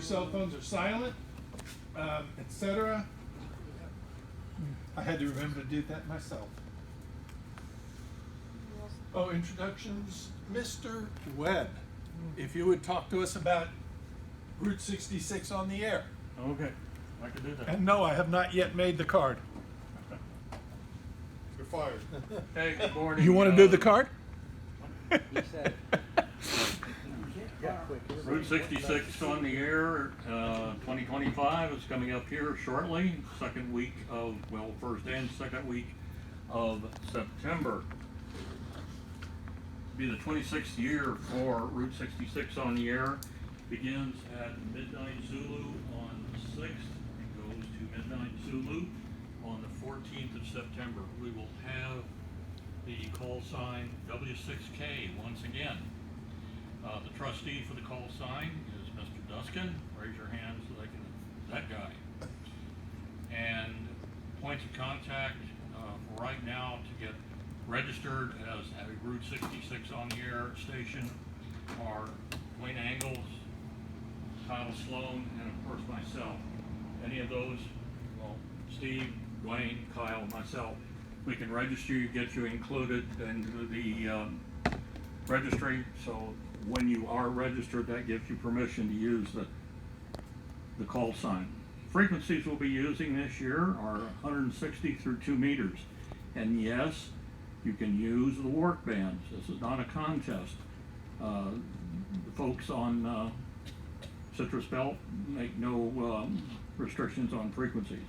your cell phones are silent, etc. I had to remember to do that myself. Oh, introductions. Mr. Webb, if you would talk to us about Route 66 on the air. Okay, I can do that. And no, I have not yet made the card. You're fired. Hey, good morning. You want to do the card? Route 66 on the air, 2025 is coming up here shortly, second week of, well, first and second week of September. Be the 26th year for Route 66 on the air. Begins at midnight Zulu on the 6th and goes to midnight Zulu on the 14th of September. We will have the call sign W6K once again. The trustee for the call sign is Mr. Duskin. Raise your hand so they can, that guy. And points of contact for right now to get registered as a Route 66 on the air station are Wayne Angles, Kyle Sloan, and of course myself. Any of those, well, Steve, Dwayne, Kyle, myself, we can register you, get you included into the registry. So when you are registered, that gives you permission to use the call sign. Frequencies we'll be using this year are 160 through 2 meters. And yes, you can use the work bands. This is not a contest. The folks on Citrus Belt make no restrictions on frequencies.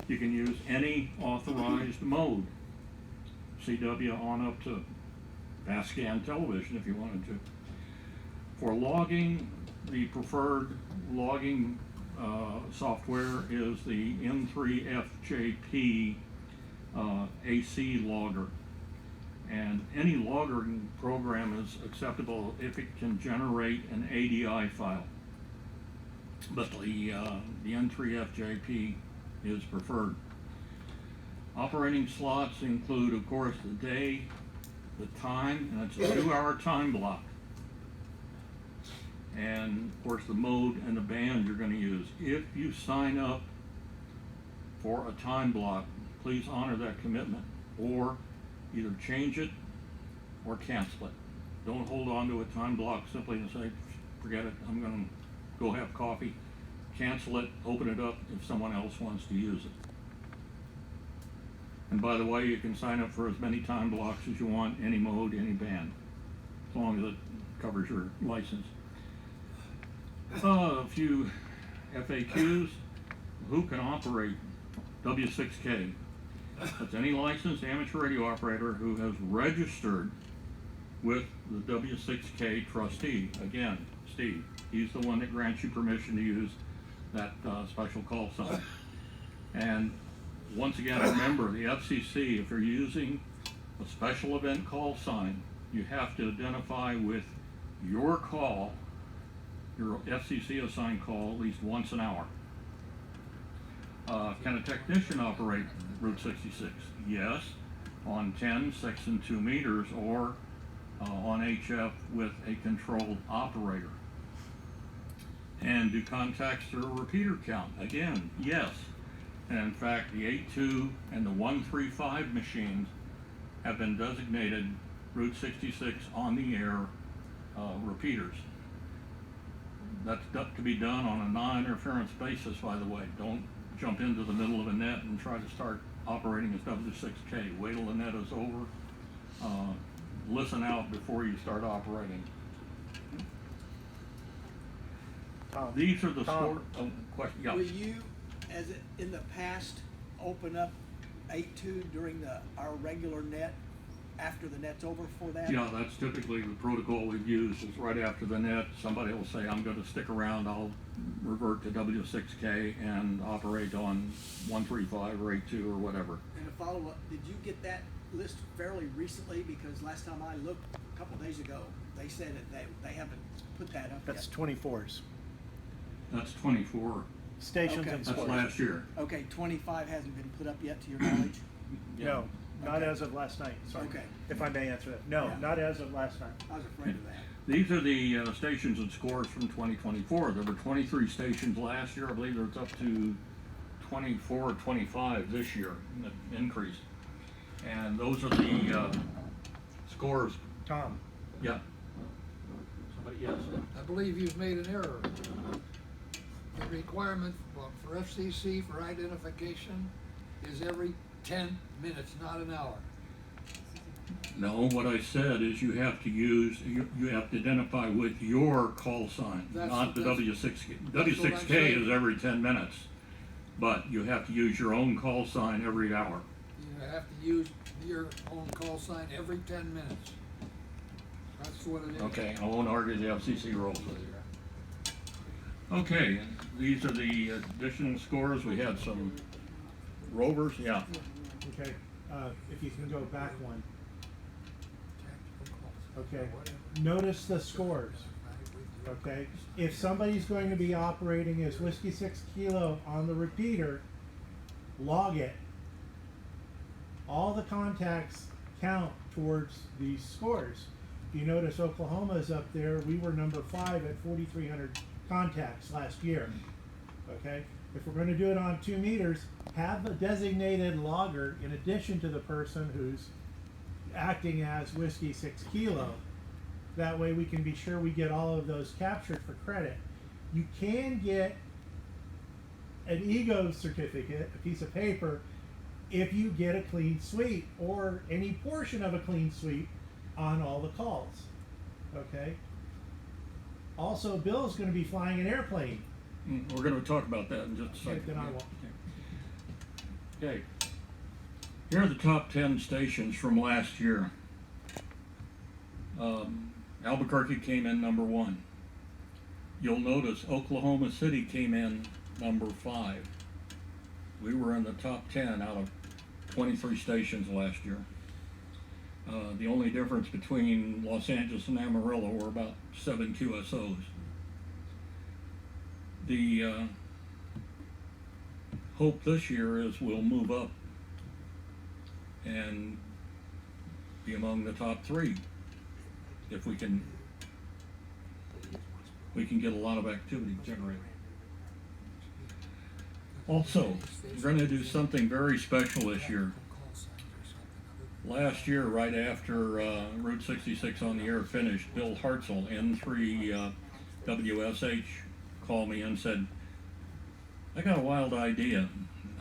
You can use any authorized mode. CW on up to Vascan television if you wanted to. For logging, the preferred logging software is the M3FJP AC logger. And any logging program is acceptable if it can generate an ADI file. But the N3FJP is preferred. Operating slots include, of course, the day, the time, and it's a 2-hour time block. And of course the mode and the band you're going to use. If you sign up for a time block, please honor that commitment, or either change it or cancel it. Don't hold on to a time block simply and say, forget it, I'm going to go have coffee. Cancel it, open it up if someone else wants to use it. And by the way, you can sign up for as many time blocks as you want, any mode, any band, as long as it covers your license. A few FAQs. Who can operate W6K? That's any licensed amateur radio operator who has registered with the W6K trustee. Again, Steve, he's the one that grants you permission to use that special call sign. And once again, remember the FCC, if you're using a special event call sign, you have to identify with your call, your FCC assigned call, at least once an hour. Can a technician operate Route 66? Yes, on 10, 6, and 2 meters, or on HF with a controlled operator. And do contacts through a repeater count? Again, yes. And in fact, the 82 and the 135 machines have been designated Route 66 on the air repeaters. That's to be done on a non-interference basis, by the way. Don't jump into the middle of a net and try to start operating as W6K. Wait till the net is over. Listen out before you start operating. These are the sort of questions. Yeah. Will you, as in the past, open up 8.2 during our regular net after the net's over for that? Yeah, that's typically the protocol we've used, is right after the net, somebody will say, I'm going to stick around, I'll revert to W6K and operate on 135 or 8.2 or whatever. And a follow-up, did you get that list fairly recently? Because last time I looked, a couple of days ago, they said that they haven't put that up That's yet. 24s. That's 24. Stations Okay. and That's sports. last year. Okay, 25 hasn't been put up yet to your knowledge? No, not Okay. as of last night. Sorry. Okay. If I may answer that. No, Yeah. not as of last night. I was afraid of that. These are the stations and scores from 2024. There were 23 stations last year. I believe it's up to 24 or 25 this year, that increased. And those are the scores. Tom, Yeah. Somebody, yes. I believe you've made an error. The requirement for FCC for identification is every 10 minutes, not an hour. No, what I said is you have to use, you have to identify with your call sign, not the W6K. W6K is every 10 minutes, but you have to use your own call sign every hour. You have to use your own call sign every 10 minutes. That's what it is. Okay, I won't argue the FCC rules with you. Okay, these are the additional scores. We had some rovers, yeah. okay, if you can go back one. Okay, notice the scores. Okay, if somebody's going to be operating as Whiskey 6 Kilo on the repeater, log it. All the contacts count towards these scores. If you notice, Oklahoma's up there. We were number 5 at 4,300 contacts last year. Okay, if we're going to do it on 2 meters, have a designated logger in addition to the person who's acting as Whiskey 6 Kilo. That way we can be sure we get all of those captured for credit. You can get an ego certificate, a piece of paper, if you get a clean sweep or any portion of a clean sweep on all the calls. Okay. Also, Bill's going to be flying an airplane. We're going to talk about that in just a second. Then I won't. Okay. Here are the top 10 stations from last year. Albuquerque came in number 1. You'll notice Oklahoma City came in number 5. We were in the top 10 out of 23 stations last year. The only difference between Los Angeles and Amarillo were about 7 QSOs. The hope this year is we'll move up and be among the top 3 if we can get a lot of activity generated. Also, we're going to do something very special this year. Last year, right after Route 66 on the air finished, Bill Hartzell, N3 WSH, called me and said, I got a wild idea.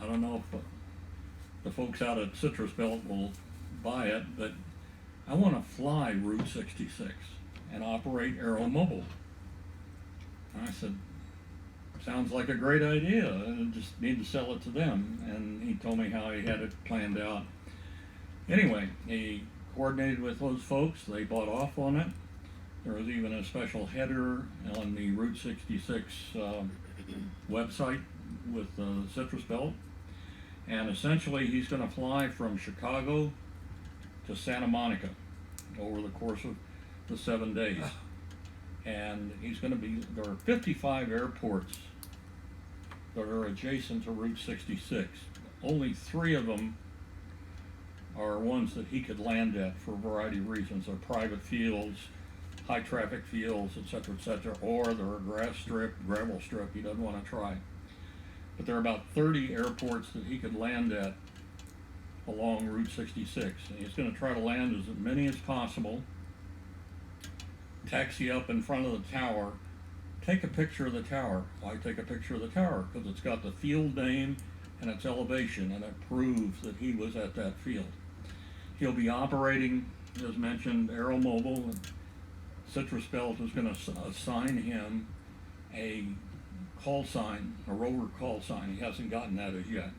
I don't know if the folks out at Citrus Belt will buy it, but I want to fly Route 66 and operate Aeromobile. And I said, sounds like a great idea. I just need to sell it to them. And he told me how he had it planned out. Anyway, he coordinated with those folks. They bought off on it. There was even a special header on the Route 66 website with Citrus Belt. And essentially, he's going to fly from Chicago to Santa Monica over the course of the 7 days. And he's going to be, there are 55 airports that are adjacent to Route 66. Only 3 of them are ones that he could land at for a variety of reasons. They're private fields, high traffic fields, etc., or they're a grass strip, gravel strip he doesn't want to try. But there are about 30 airports that he could land at along Route 66. And he's going to try to land as many as possible, taxi up in front of the tower, take a picture of the tower. Why take a picture of the tower? Because it's got the field name and its elevation, and it proves that he was at that field. He'll be operating, as mentioned, Aeromobile. Citrus Belt is going to assign him a call sign, a rover call sign. He hasn't gotten that as yet.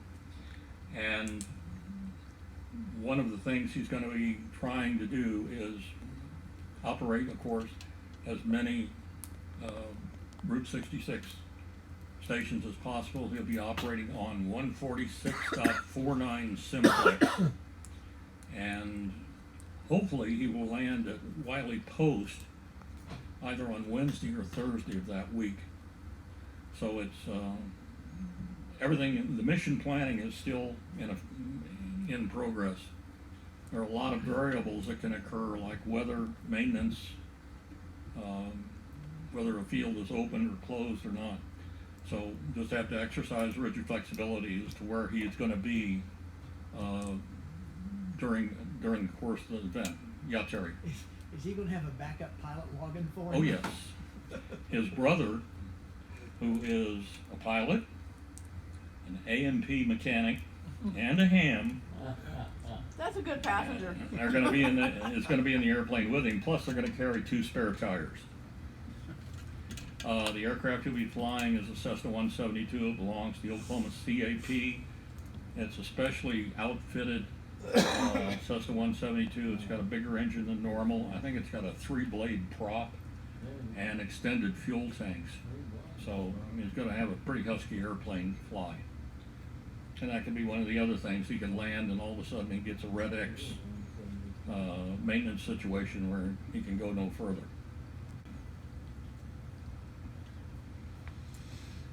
And one of the things he's going to be trying to do is operate, of course, as many Route 66 stations as possible. He'll be operating on 146.49 simplex. And hopefully he will land at Wiley Post either on Wednesday or Thursday of that week. So it's everything, the mission planning is still in progress. There are a lot of variables that can occur, like weather, maintenance, whether a field is open or closed or not. So just have to exercise rigid flexibility as to where he is going to be during the course of the event. Yeah, Terry. Is he gonna have a backup pilot login for him? Oh, yes. His brother, who is a pilot, an A&P mechanic, and a ham, That's a good passenger. are going to be in the airplane with him. Plus, they're going to carry 2 spare tires. The aircraft he'll be flying is a Cessna 172. It belongs to the Oklahoma CAP. It's a specially outfitted Cessna 172. It's got a bigger engine than normal. I think it's got a 3-blade prop and extended fuel tanks. So I mean, it's going to have a pretty husky airplane fly. And that could be one of the other things. He can land and all of a sudden he gets a Red X maintenance situation where he can go no further.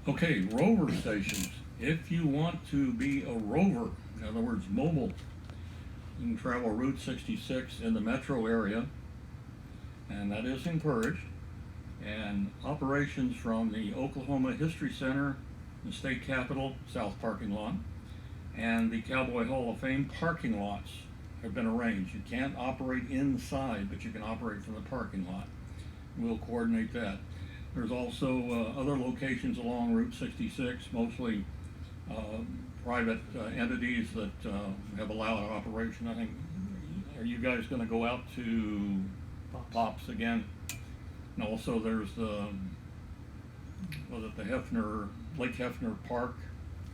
Okay, rover stations. If you want to be a rover, in other words, mobile, you can travel Route 66 in the metro area, and that is encouraged. And operations from the Oklahoma History Center, the state capitol, south parking lot, and the Cowboy Hall of Fame parking lots have been arranged. You can't operate inside, but you can operate from the parking lot. We'll coordinate that. There's also other locations along Route 66, mostly private entities that have allowed operation. I think, are you guys going to go out to Pops again? And also there's the Lake Hefner Park.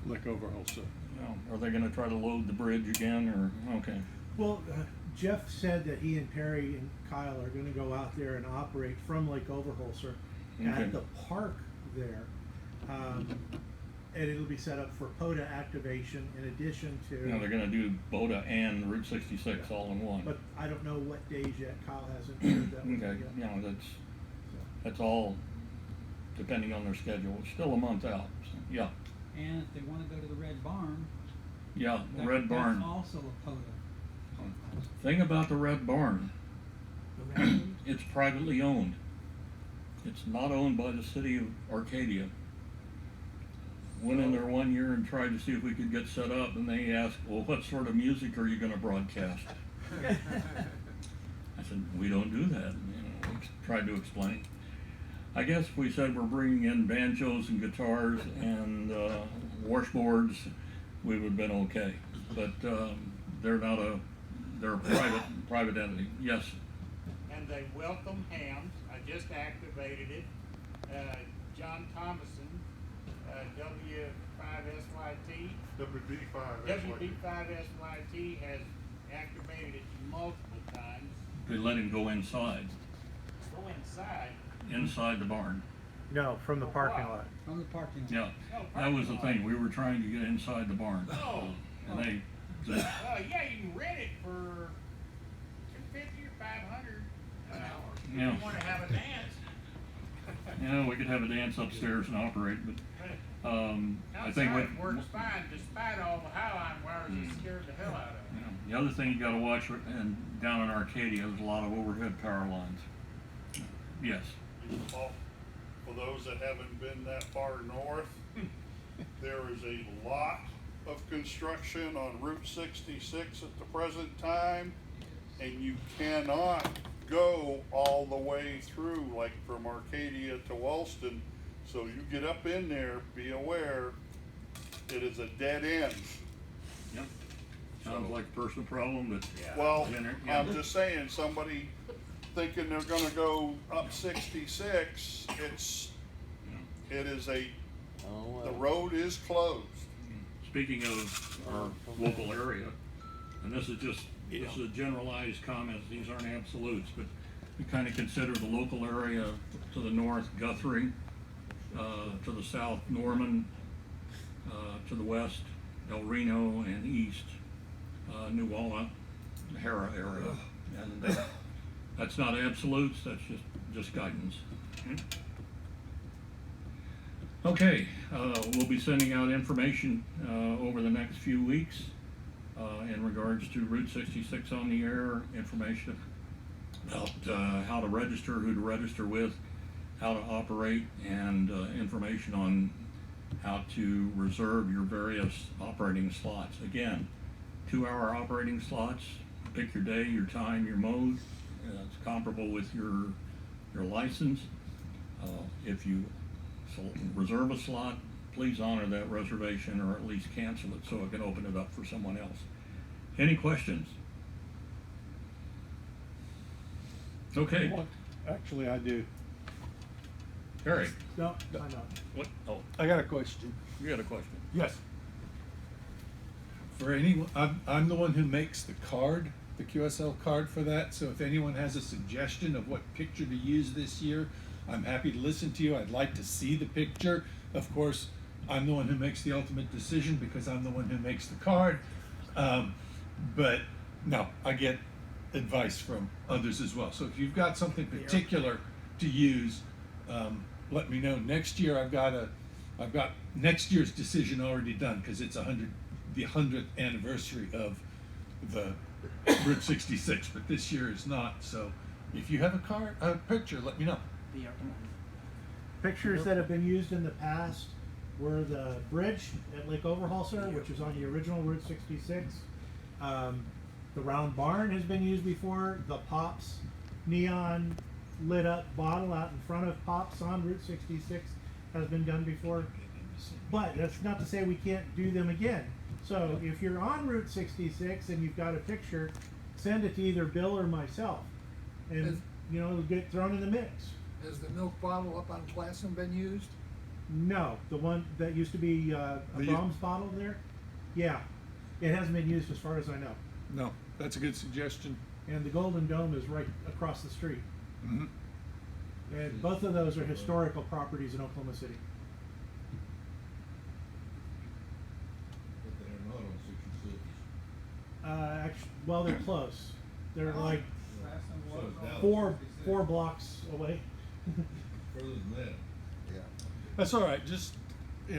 Look over also. Are they going to try to load the bridge again, or okay? Well, Jeff said that he and Perry and Kyle are going to go out there and operate from Lake Overholser Okay. at the park there. And it'll be set up for POTA activation in addition to. They're going to do BOTA and Route 66 all in one. But I don't know what days yet. Kyle hasn't shared that with Okay, me yet. that's all depending on their schedule. It's still a month out. So, yeah, And if they wanna go to the Red Barn. the Red Barn. That's also a POTA. Thing about the Red Barn, The red one? it's privately owned. It's not owned by the city of Arcadia. Went in there one year and tried to see if we could get set up, and they asked, well, what sort of music are you going to broadcast? I said, we don't do that. Tried to explain. I guess if we said we're bringing in banjos and guitars and washboards, we would have been okay. But they're a private entity. Yes. And they welcome hams. I just activated it. John Thomason, W5SYT. WB5SYT has activated it multiple times. They let him go inside. Go inside. Inside the barn. No, from the parking lot. From the parking lot. Yeah, Oh, that was the parking thing. We were trying to get inside the barn. Oh. And they said, Yeah, you can rent it for $250 or $500 an hour. If Yeah. you want to have a dance. we could have a dance upstairs and operate, but I think Outside it works fine, despite all the high-line wires that scared the hell out of me. the other thing you gotta watch, and down in Arcadia, there's a lot of overhead power lines. Yes. Well, for those that haven't been that far north, there is a lot of construction on Route 66 at the present time, and you cannot go all the way through, like from Arcadia to Wellston. So you get up in there, be aware, it is a dead end. Yep. Sounds like a personal problem, but. Well, Yeah. I'm just saying, somebody thinking they're gonna go up 66, it is the road is closed. Speaking of our local area, and this is a generalized comment, these aren't absolutes, but we kind of consider the local area to the north, Guthrie, to the south, Norman, to the west, El Reno, and east, New Walla, the Hara area. And that's not absolutes, that's just guidance. Okay, we'll be sending out information over the next few weeks in regards to Route 66 on the air, information about how to register, who to register with, how to operate, and information on how to reserve your various operating slots. Again, 2-hour operating slots. Pick your day, your time, your mode. It's comparable with your license. If you reserve a slot, please honor that reservation, or at least cancel it so it can open it up for someone else. Any questions? Okay, Actually, I do. Harry, No, I know. what? Oh, I got a question. you got a question? Yes. For anyone, I'm the one who makes the card, the QSL card for that, so if anyone has a suggestion of what picture to use this year, I'm happy to listen to you. I'd like to see the picture. Of course, I'm the one who makes the ultimate decision because I'm the one who makes the card. But no, I get advice from others as well. So if you've got something particular to use, let me know. Next year I've got next year's decision already done because it's the 100th anniversary of the Route 66, but this year is not. So if you have a picture, let me know. Pictures that have been used in the past were the bridge at Lake Overhalser, which was on the original Route 66. The round barn has been used before. The Pops neon lit up bottle out in front of Pops on Route 66 has been done before. But that's not to say we can't do them again. So if you're on Route 66 and you've got a picture, send it to either Bill or myself, and it'll get thrown in the mix. Has the milk bottle up on Classen been used? No, the one that used to be a Brahms bottle there. Yeah, it hasn't been used as far as I know. No, that's a good suggestion. And the Golden Dome is right across the street. Mm-hmm. And both of those are historical properties in Oklahoma City. But they're not on 66. Actually, well, they're close. They're like So it's down four 66. blocks away. Further than that. That's all right. Just,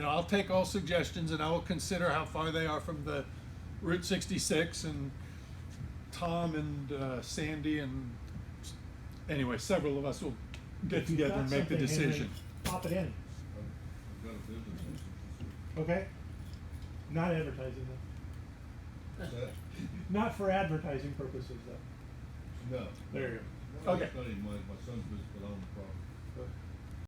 I'll take all suggestions and I will consider how far they are from the Route 66, and Tom and Sandy and anyway, several of us will get If you've together got and make the something, Henry, decision. pop it in. I've got a business on 66. Okay. Not advertising though. What's that? Not for advertising purposes though. No. There you go. Okay. It's not even my son's business, but I own the property.